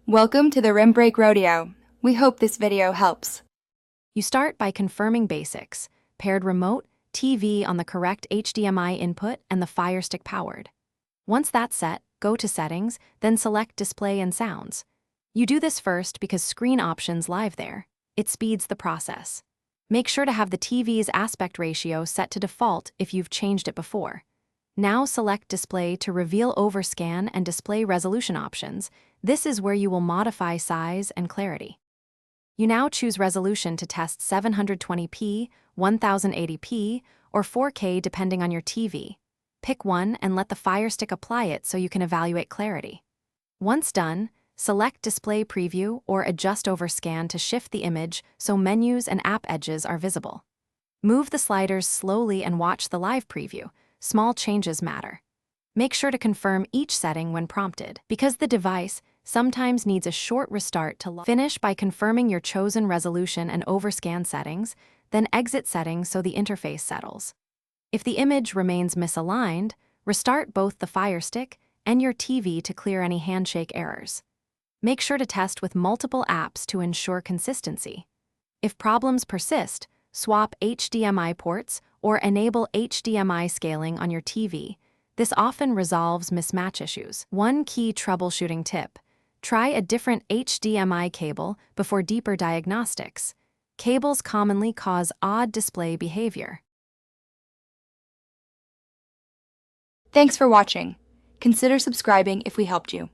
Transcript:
Welcome to the Rim Break Rodeo. We hope this video helps. You start by confirming basics: paired remote, TV on the correct HDMI input, and the Firestick powered. Once that's set, go to Settings, then select Display and Sounds. You do this first because Screen Options live there. It speeds the process. Make sure to have the TV's aspect ratio set to default if you've changed it before. Now select Display to reveal overscan and display resolution options. This is where you will modify size and clarity. You now choose resolution to test 720p, 1080p, or 4K depending on your TV. Pick one and let the Firestick apply it so you can evaluate clarity. Once done, select Display Preview or adjust overscan to shift the image so menus and app edges are visible. Move the sliders slowly and watch the live preview. Small changes matter. Make sure to confirm each setting when prompted, because the device sometimes needs a short restart to finish by confirming your chosen resolution and overscan settings, then exit settings so the interface settles. If the image remains misaligned, restart both the Firestick and your TV to clear any handshake errors. Make sure to test with multiple apps to ensure consistency. If problems persist, swap HDMI ports or enable HDMI scaling on your TV. This often resolves mismatch issues. One key troubleshooting tip: try a different HDMI cable before deeper diagnostics. Cables commonly cause odd display behavior. Thanks for watching. Consider subscribing if we helped you.